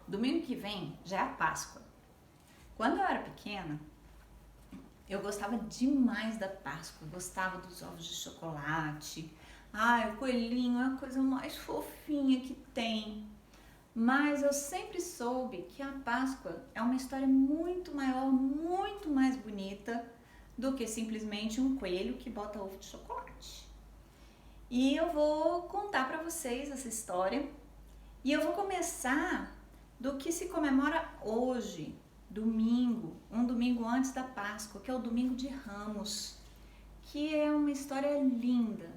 Domingo que vem já é a Páscoa. Quando eu era pequena, eu gostava demais da Páscoa, gostava dos ovos de chocolate. Ai, o coelhinho é a coisa mais fofinha que tem. Mas eu sempre soube que a Páscoa é uma história muito maior, muito mais bonita do que simplesmente um coelho que bota ovo de chocolate. E eu vou contar para vocês essa história. E eu vou começar do que se comemora hoje, domingo, um domingo antes da Páscoa, que é o domingo de Ramos, que é uma história linda.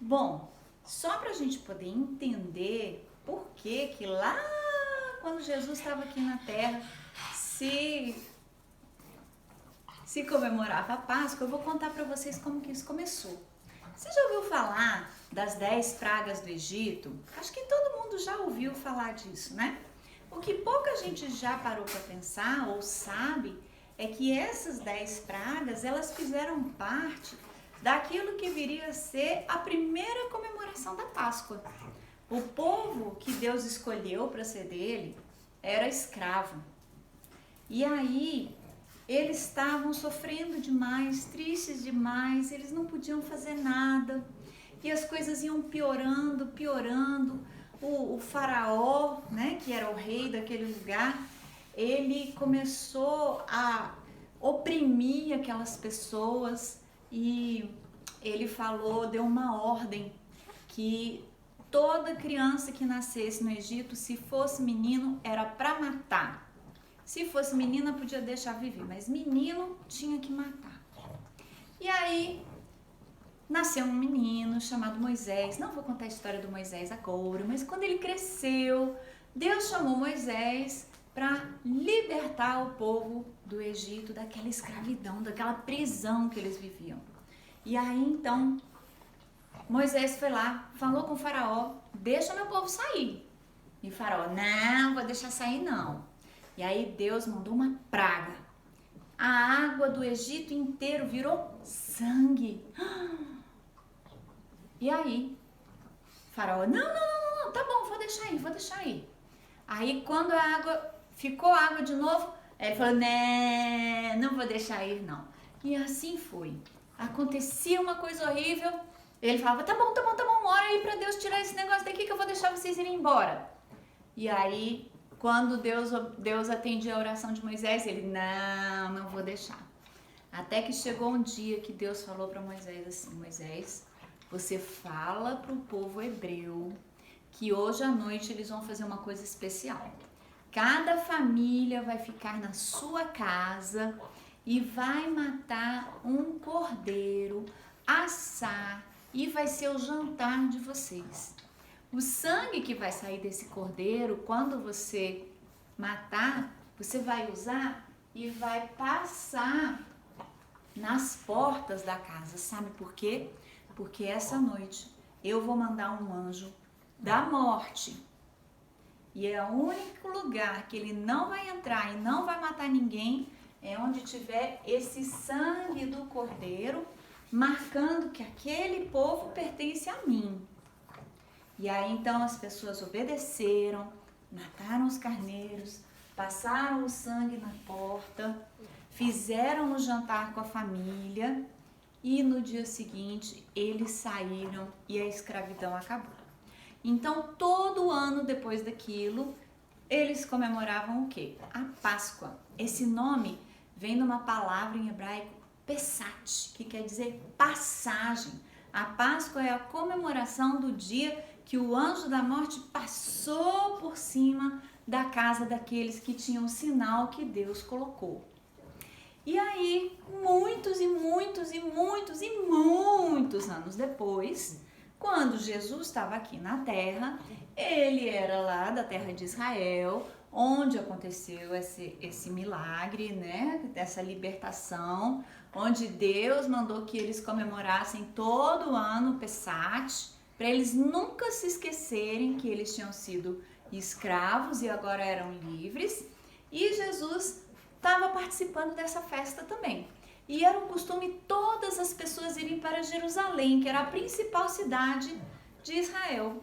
Bom, só para a gente poder entender por que lá quando Jesus estava aqui na Terra se comemorava a Páscoa, eu vou contar para vocês como que isso começou. Você já ouviu falar das 10 pragas do Egito? Acho que todo mundo já ouviu falar disso, né? O que pouca gente já parou para pensar ou sabe é que essas 10 pragas, elas fizeram parte daquilo que viria a ser a primeira comemoração da Páscoa. O povo que Deus escolheu para ser dele era escravo. E aí, eles estavam sofrendo demais, tristes demais, eles não podiam fazer nada. E as coisas iam piorando, piorando. O faraó, né, que era o rei daquele lugar, ele começou a oprimir aquelas pessoas e ele falou, deu uma ordem que toda criança que nascesse no Egito, se fosse menino, era para matar. Se fosse menina, podia deixar viver, mas menino tinha que matar. E aí, nasceu um menino chamado Moisés. Não vou contar a história do Moisés agora, mas quando ele cresceu, Deus chamou Moisés para libertar o povo do Egito daquela escravidão, daquela prisão que eles viviam. E aí, então, Moisés foi lá, falou com o faraó, deixa meu povo sair. E o faraó, não, vou deixar sair não. E aí Deus mandou uma praga. A água do Egito inteiro virou sangue. E aí, o faraó, não, tá bom, vou deixar aí. Aí quando a água, ficou água de novo, ele falou, né, não vou deixar ir não. E assim foi. Acontecia uma coisa horrível, ele falava, tá bom, ora aí pra Deus tirar esse negócio daqui que eu vou deixar vocês irem embora. E aí, quando Deus atendia a oração de Moisés, ele, não vou deixar. Até que chegou um dia que Deus falou para Moisés assim, Moisés, você fala para o povo hebreu que hoje à noite eles vão fazer uma coisa especial. Cada família vai ficar na sua casa e vai matar um cordeiro, assar e vai ser o jantar de vocês. O sangue que vai sair desse cordeiro, quando você matar, você vai usar e vai passar nas portas da casa. Sabe por quê? Porque essa noite eu vou mandar um anjo da morte. E é o único lugar que ele não vai entrar e não vai matar ninguém é onde tiver esse sangue do cordeiro, marcando que aquele povo pertence a mim. E aí então as pessoas obedeceram, mataram os carneiros, passaram o sangue na porta, fizeram o jantar com a família e no dia seguinte eles saíram e a escravidão acabou. Então todo ano depois daquilo eles comemoravam o quê? A Páscoa. Esse nome vem de uma palavra em hebraico, Pesach, que quer dizer passagem. A Páscoa é a comemoração do dia que o anjo da morte passou por cima da casa daqueles que tinham o sinal que Deus colocou. E aí, muitos anos depois, quando Jesus estava aqui na Terra, ele era lá da terra de Israel, onde aconteceu esse milagre, né? Essa libertação, onde Deus mandou que eles comemorassem todo ano o Pesach, para eles nunca se esquecerem que eles tinham sido escravos e agora eram livres. E Jesus estava participando dessa festa também. E era um costume todas as pessoas irem para Jerusalém, que era a principal cidade de Israel.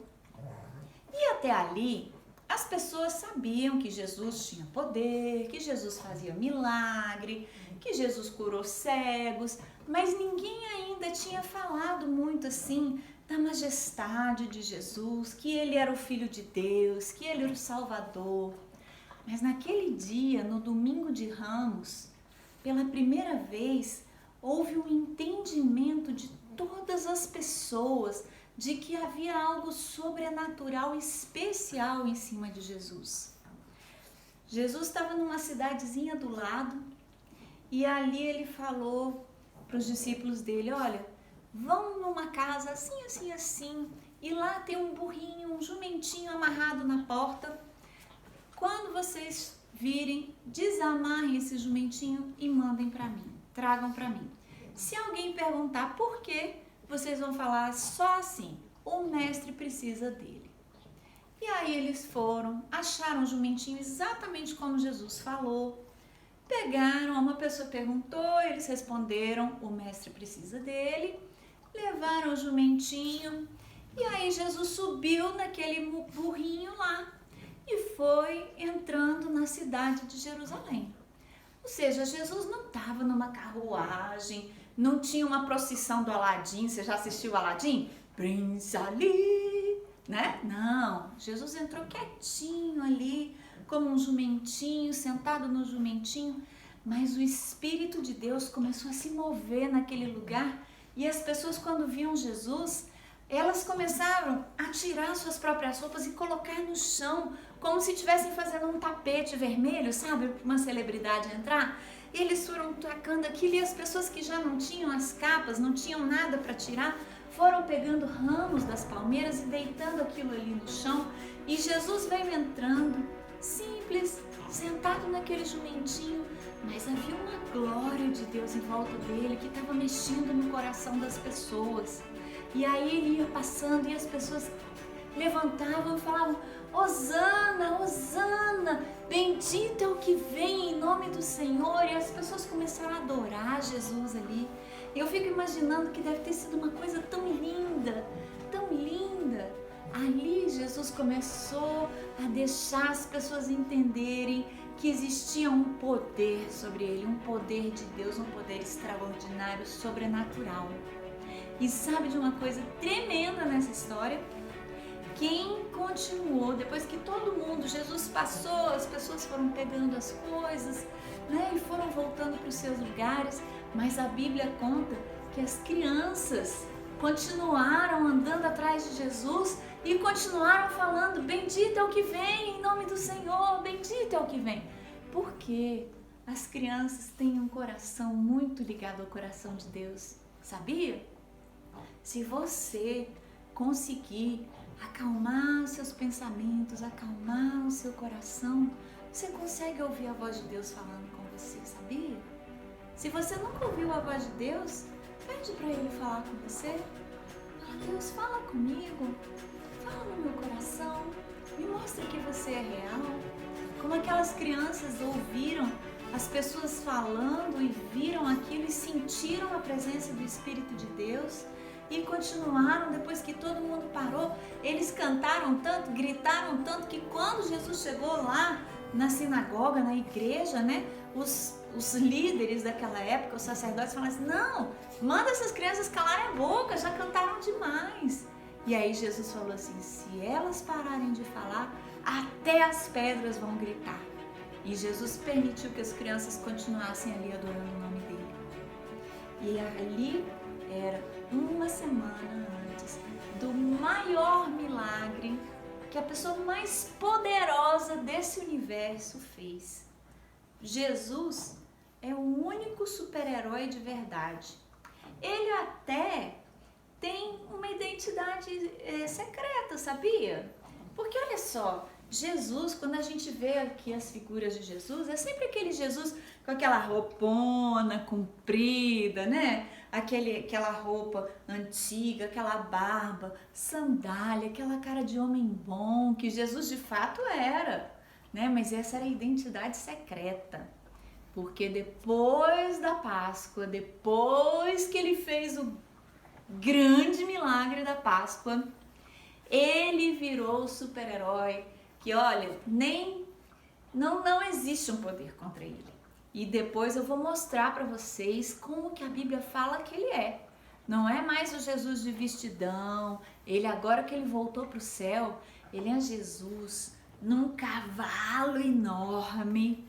E até ali, as pessoas sabiam que Jesus tinha poder, que Jesus fazia milagre, que Jesus curou cegos, mas ninguém ainda tinha falado muito assim da majestade de Jesus, que ele era o Filho de Deus, que ele era o Salvador. Mas naquele dia, no domingo de Ramos, pela primeira vez, houve um entendimento de todas as pessoas de que havia algo sobrenatural especial em cima de Jesus. Jesus estava numa cidadezinha do lado e ali ele falou para os discípulos dele, olha, vão numa casa assim, assim, assim, e lá tem um burrinho, um jumentinho amarrado na porta. Quando vocês virem, desamarrem esse jumentinho e mandem para mim, tragam para mim. Se alguém perguntar por quê, vocês vão falar só assim, o mestre precisa dele. E aí eles foram, acharam o jumentinho exatamente como Jesus falou, pegaram, uma pessoa perguntou, eles responderam, o mestre precisa dele, levaram o jumentinho e aí Jesus subiu naquele burrinho lá e foi entrando na cidade de Jerusalém. Ou seja, Jesus não estava numa carruagem, não tinha uma procissão do Aladim. Você já assistiu o Aladim? Príncipe ali, né? Não, Jesus entrou quietinho ali, como um jumentinho, sentado no jumentinho, mas o Espírito de Deus começou a se mover naquele lugar e as pessoas, quando viam Jesus, elas começaram a tirar suas próprias roupas e colocar no chão, como se estivessem fazendo um tapete vermelho, sabe? Para uma celebridade entrar. E eles foram tacando aquilo e as pessoas que já não tinham as capas, não tinham nada para tirar, foram pegando ramos das palmeiras e deitando aquilo ali no chão. E Jesus veio entrando, simples, sentado naquele jumentinho, mas havia uma glória de Deus em volta dele que estava mexendo no coração das pessoas. E aí ele ia passando e as pessoas levantavam e falavam, Hosana, Hosana, bendito é o que vem em nome do Senhor. E as pessoas começaram a adorar Jesus ali. Eu fico imaginando que deve ter sido uma coisa tão linda, tão linda. Ali Jesus começou a deixar as pessoas entenderem que existia um poder sobre ele, um poder de Deus, um poder extraordinário, sobrenatural. E sabe de uma coisa tremenda nessa história? Quem continuou, depois que todo mundo, Jesus passou, as pessoas foram pegando as coisas, né, e foram voltando para os seus lugares, mas a Bíblia conta que as crianças continuaram andando atrás de Jesus e continuaram falando, bendito é o que vem em nome do Senhor, bendito é o que vem. Porque as crianças têm um coração muito ligado ao coração de Deus, sabia? Se você conseguir acalmar seus pensamentos, acalmar o seu coração, você consegue ouvir a voz de Deus falando com você, sabia? Se você nunca ouviu a voz de Deus, pede para Ele falar com você. Fala, Deus, fala comigo, fala no meu coração, me mostra que você é real. Como aquelas crianças ouviram as pessoas falando e viram aquilo e sentiram a presença do Espírito de Deus e continuaram, depois que todo mundo parou, eles cantaram tanto, gritaram tanto que quando Jesus chegou lá na sinagoga, na igreja, né, os líderes daquela época, os sacerdotes falaram assim, não, manda essas crianças calarem a boca, já cantaram demais. E aí Jesus falou assim, se elas pararem de falar, até as pedras vão gritar. E Jesus permitiu que as crianças continuassem ali adorando o nome dele. E ali era uma semana antes do maior milagre que a pessoa mais poderosa desse universo fez. Jesus é o único super-herói de verdade. Ele até tem uma identidade secreta, sabia? Porque olha só, Jesus, quando a gente vê aqui as figuras de Jesus, é sempre aquele Jesus com aquela roupona comprida, né? Aquela roupa antiga, aquela barba, sandália, aquela cara de homem bom, que Jesus de fato era, né? Mas essa era a identidade secreta, porque depois da Páscoa, depois que ele fez o grande milagre da Páscoa, ele virou o super-herói que, olha, não existe um poder contra ele. E depois eu vou mostrar para vocês como que a Bíblia fala que ele é. Não é mais o Jesus de vestidão, ele agora que ele voltou para o céu, ele é Jesus num cavalo enorme,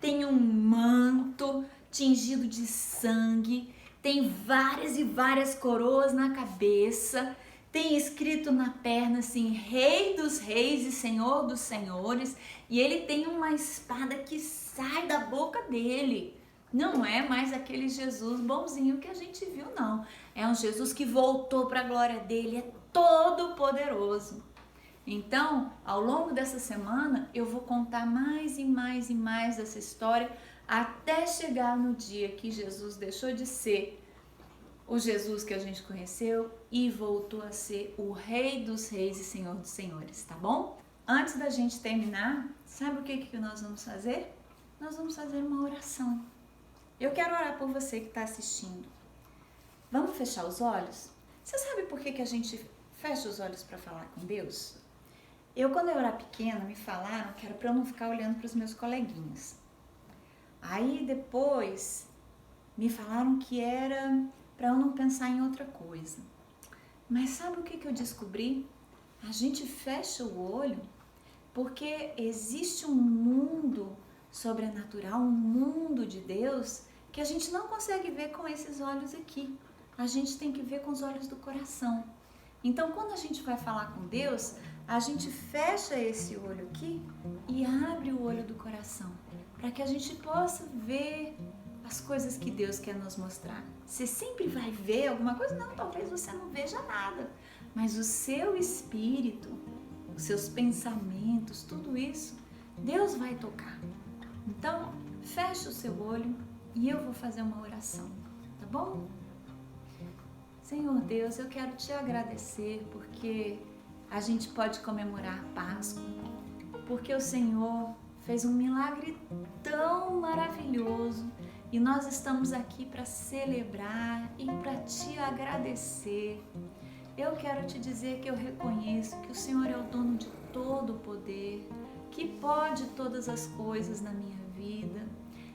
tem um manto tingido de sangue, tem várias e várias coroas na cabeça, tem escrito na perna assim, Rei dos Reis e Senhor dos Senhores, e ele tem uma espada que sai da boca dele. Não é mais aquele Jesus bonzinho que a gente viu, não. É um Jesus que voltou para a glória dele, é todo poderoso. Então, ao longo dessa semana, eu vou contar mais e mais e mais dessa história até chegar no dia que Jesus deixou de ser o Jesus que a gente conheceu e voltou a ser o Rei dos Reis e Senhor dos Senhores, tá bom? Antes da gente terminar, sabe o que nós vamos fazer? Nós vamos fazer uma oração. Eu quero orar por você que está assistindo. Vamos fechar os olhos? Você sabe por que a gente fecha os olhos para falar com Deus? Quando eu era pequena, me falaram que era para eu não ficar olhando para os meus coleguinhas. Aí depois me falaram que era para eu não pensar em outra coisa. Mas sabe o que eu descobri? A gente fecha o olho porque existe um mundo sobrenatural, um mundo de Deus que a gente não consegue ver com esses olhos aqui. A gente tem que ver com os olhos do coração. Então, quando a gente vai falar com Deus, a gente fecha esse olho aqui e abre o olho do coração, para que a gente possa ver as coisas que Deus quer nos mostrar. Você sempre vai ver alguma coisa? Não, talvez você não veja nada, mas o seu espírito, os seus pensamentos, tudo isso, Deus vai tocar. Então, feche o seu olho e eu vou fazer uma oração, tá bom? Senhor Deus, eu quero te agradecer porque a gente pode comemorar a Páscoa, porque o Senhor fez um milagre tão maravilhoso e nós estamos aqui para celebrar e para te agradecer. Eu quero te dizer que eu reconheço que o Senhor é o dono de todo o poder, que pode todas as coisas na minha vida.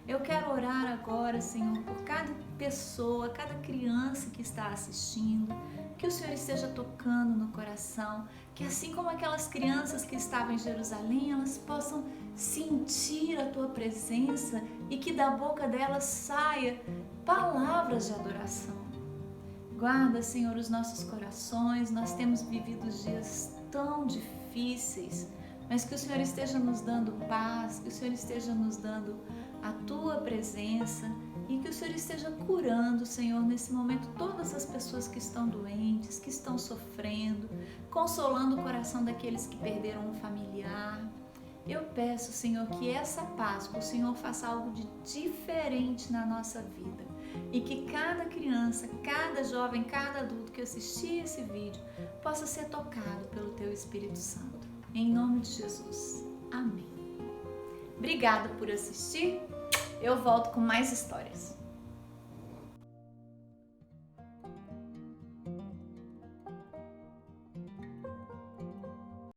Eu quero orar agora, Senhor, por cada pessoa, cada criança que está assistindo, que o Senhor esteja tocando no coração, que assim como aquelas crianças que estavam em Jerusalém, elas possam sentir a Tua presença e que da boca delas saia palavras de adoração. Guarda, Senhor, os nossos corações, nós temos vivido dias tão difíceis, mas que o Senhor esteja nos dando paz, que o Senhor esteja nos dando a Tua presença e que o Senhor esteja curando, Senhor, nesse momento todas as pessoas que estão doentes, que estão sofrendo, consolando o coração daqueles que perderam um familiar. Eu peço, Senhor, que essa Páscoa o Senhor faça algo de diferente na nossa vida e que cada criança, cada jovem, cada adulto que assistir esse vídeo possa ser tocado pelo Teu Espírito Santo. Em nome de Jesus. Amém. Obrigada por assistir. Eu volto com mais histórias.